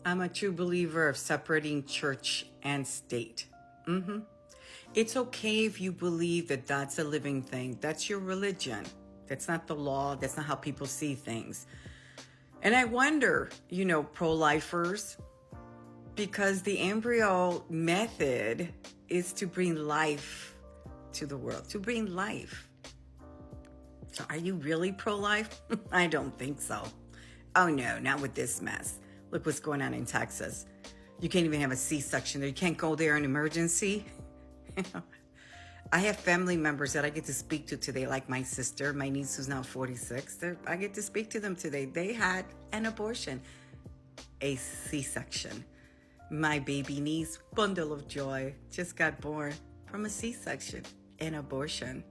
I'm a true believer of separating church and state. It's okay if you believe that that's a living thing. That's your religion. That's not the law. That's not how people see things. And I wonder, pro-lifers, because the embryo method is to bring life to the world, to bring life. So are you really pro-life? I don't think so. Oh no, not with this mess. Look what's going on in Texas. You can't even have a C-section there. You can't go there in emergency. I have family members that I get to speak to today, like my sister, my niece who's now 46. I get to speak to them today. They had an abortion, a C-section. My baby niece, bundle of joy, just got born from a C-section, an abortion.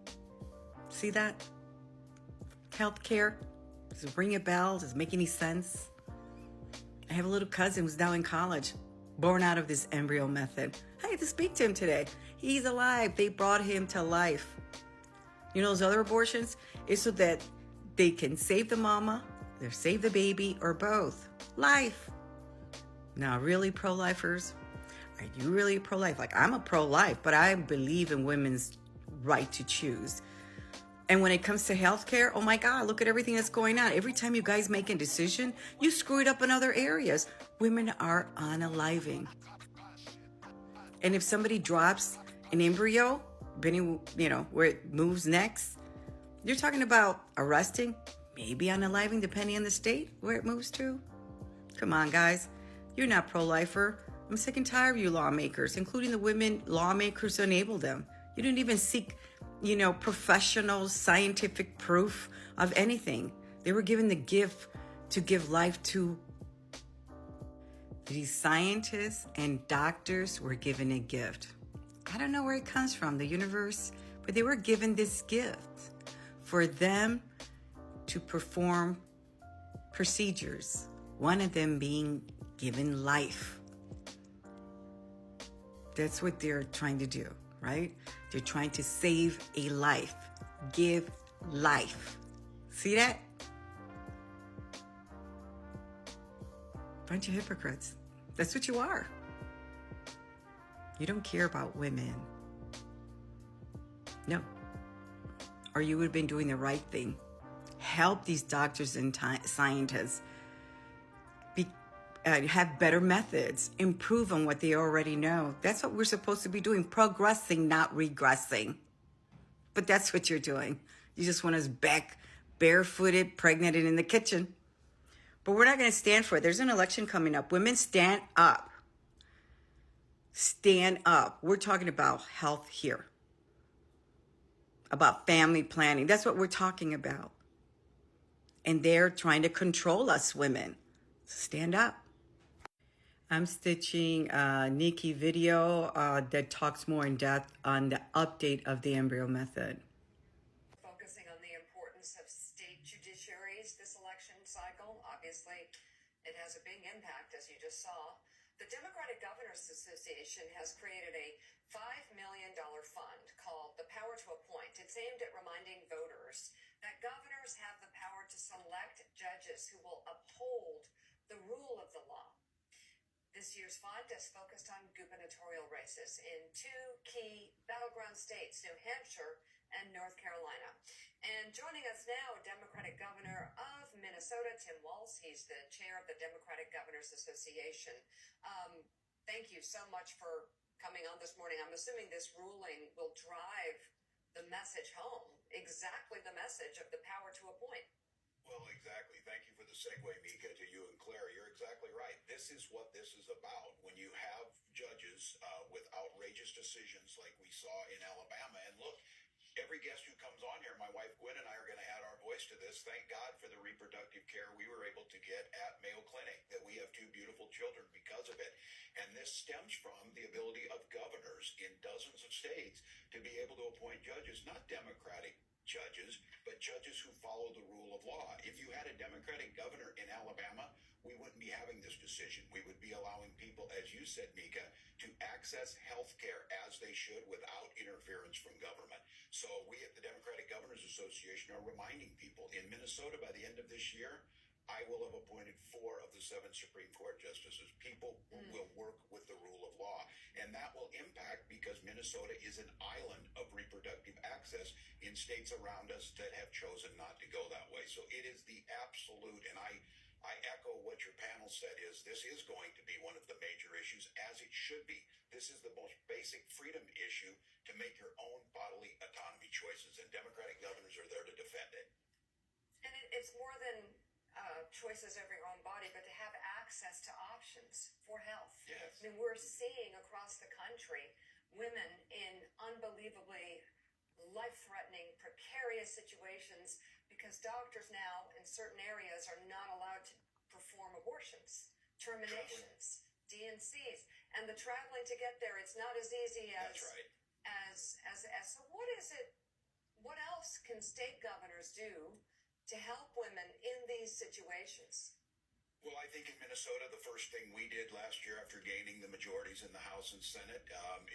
See that? Healthcare? Does it ring a bell? Does it make any sense? I have a little cousin who's now in college, born out of this embryo method. I had to speak to him today. He's alive. They brought him to life. You know those other abortions? It's so that they can save the mama, or save the baby, or both. Life. Now, really pro-lifers? Are you really pro-life? Like, I'm a pro-life, but I believe in women's right to choose. And when it comes to healthcare, oh my God, look at everything that's going on. Every time you guys make a decision, you screw it up in other areas. Women are unaliving. And if somebody drops an embryo, where it moves next, you're talking about arresting, maybe unaliving, depending on the state where it moves to. Come on, guys. You're not pro-lifer. I'm sick and tired of you lawmakers, including the women lawmakers who enable them. You didn't even seek, professional scientific proof of anything. They were given the gift to give life to. These scientists and doctors were given a gift. I don't know where it comes from, the universe, but they were given this gift for them to perform procedures, one of them being given life. That's what they're trying to do, right? They're trying to save a life, give life. See that? Bunch of hypocrites. That's what you are. You don't care about women. No. Or you would have been doing the right thing. Help these doctors and scientists have better methods, improve on what they already know. That's what we're supposed to be doing, progressing, not regressing. But that's what you're doing. You just want us back barefooted, pregnant, and in the kitchen. But we're not going to stand for it. There's an election coming up. Women, stand up. Stand up. We're talking about health here, about family planning. That's what we're talking about. And they're trying to control us women. Stand up. I'm stitching a Nikki video that talks more in depth on the update of the embryo method. Focusing on the importance of state judiciaries this election cycle. Obviously, it has a big impact, as you just saw. The Democratic Governors Association has created a $5 million fund called the Power to Appoint. It's aimed at reminding voters that governors have the power to select judges who will uphold the rule of the law. This year's fund is focused on gubernatorial races in two key battleground states, New Hampshire and North Carolina. And joining us now, Democratic Governor of Minnesota, Tim Walz. He's the chair of the Democratic Governors Association. Thank you so much for coming on this morning. I'm assuming this ruling will drive the message home, exactly the message of the power to appoint. Well, exactly. Thank you for the segue, Mika, to you and Claire. You're exactly right. This is what this is about. When you have judges with outrageous decisions like we saw in Alabama, and look, every guest who comes on here, my wife Gwen and I are going to add our voice to this. Thank God for the reproductive care we were able to get at Mayo Clinic, that we have two beautiful children because of it. And this stems from the ability of governors in dozens of states to be able to appoint judges, not Democratic judges, but judges who follow the rule of law. If you had a Democratic governor in Alabama, we wouldn't be having this decision. We would be allowing people, as you said, Mika, to access health care as they should without interference from government. So we at the Democratic Governors Association are reminding people in Minnesota by the end of this year, I will have appointed 4 of the 7 Supreme Court justices, people who will work with the rule of law. And that will impact because Minnesota is an island of reproductive access in states around us that have chosen not to go that way. So it is the absolute, and I echo what your panel said, is this is going to be one of the major issues, as it should be. This is the most basic freedom issue, to make your own bodily autonomy choices, and Democratic governors are there to defend it. And it's more than choices over your own body, but to have access to options for health. Yes. I mean, we're seeing across the country women in unbelievably life-threatening, precarious situations because doctors now in certain areas are not allowed to perform abortions, terminations, DNCs, and the traveling to get there. It's not as easy as That's right. So what is it? What else can state governors do to help women in these situations? Well, I think in Minnesota, the first thing we did last year after gaining the majorities in the House and Senate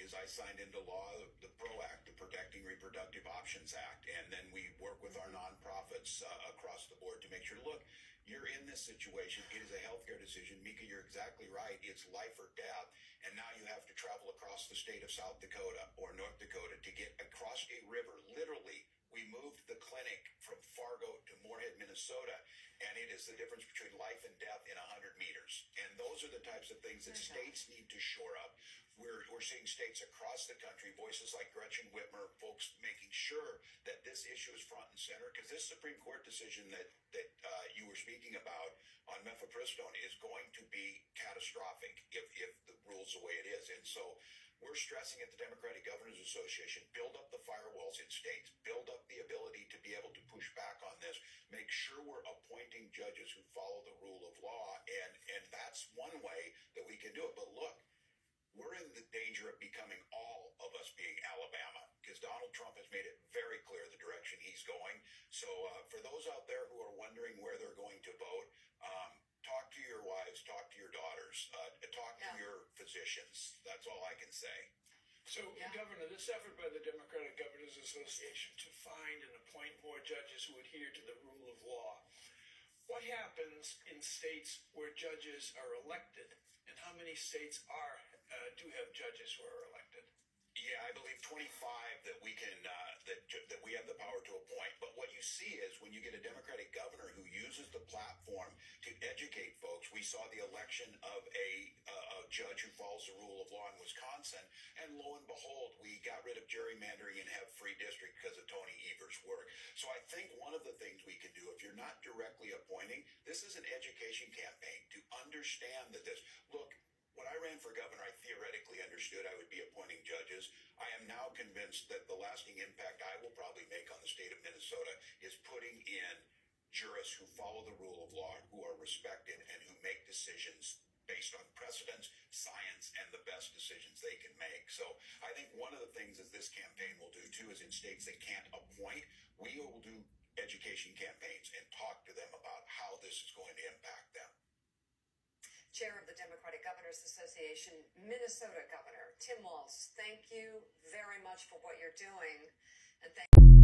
is I signed into law the PRO Act, the Protecting Reproductive Options Act. And then we work with our nonprofits across the board to make sure, look, you're in this situation. It is a healthcare decision. Mika, you're exactly right. It's life or death. And now you have to travel across the state of South Dakota or North Dakota to get across a river. Literally, we moved the clinic from Fargo to Moorhead, Minnesota, and it is the difference between life and death in 100 meters. And those are the types of things that states need to shore up. We're seeing states across the country, voices like Gretchen Whitmer, folks making sure that this issue is front and center, because this Supreme Court decision that you were speaking about on mifepristone is going to be catastrophic if the rule's the way it is. And so we're stressing at the Democratic Governors Association, build up the firewalls in states, build up the ability to be able to push back on this, make sure we're appointing judges who follow the rule of law, and that's one way that we can do it. But look, we're in the danger of becoming all of us being Alabama, because Donald Trump has made it very clear the direction he's going. So for those out there who are wondering where they're going to vote, talk to your wives, talk to your daughters, talk to your physicians. That's all I can say. So, Governor, this effort by the Democratic Governors Association to find and appoint more judges who adhere to the rule of law, what happens in states where judges are elected, and how many states do have judges who are elected? Yeah, I believe 25 that we can that we have the power to appoint. But what you see is when you get a Democratic governor who uses the platform to educate folks. We saw the election of a judge who follows the rule of law in Wisconsin, and lo and behold, we got rid of gerrymandering and have free district because of Tony Evers' work. So I think one of the things we can do, if you're not directly appointing, this is an education campaign to understand that look. When I ran for governor, I theoretically understood I would be appointing judges. I am now convinced that the lasting impact I will probably make on the state of Minnesota is putting in jurists who follow the rule of law, who are respected, and who make decisions based on precedents, science, and the best decisions they can make. So I think one of the things that this campaign will do, too, is in states that can't appoint, we will do education campaigns and talk to them about how this is going to impact them. Chair of the Democratic Governors Association, Minnesota Governor Tim Walz, thank you very much for what you're doing. And thank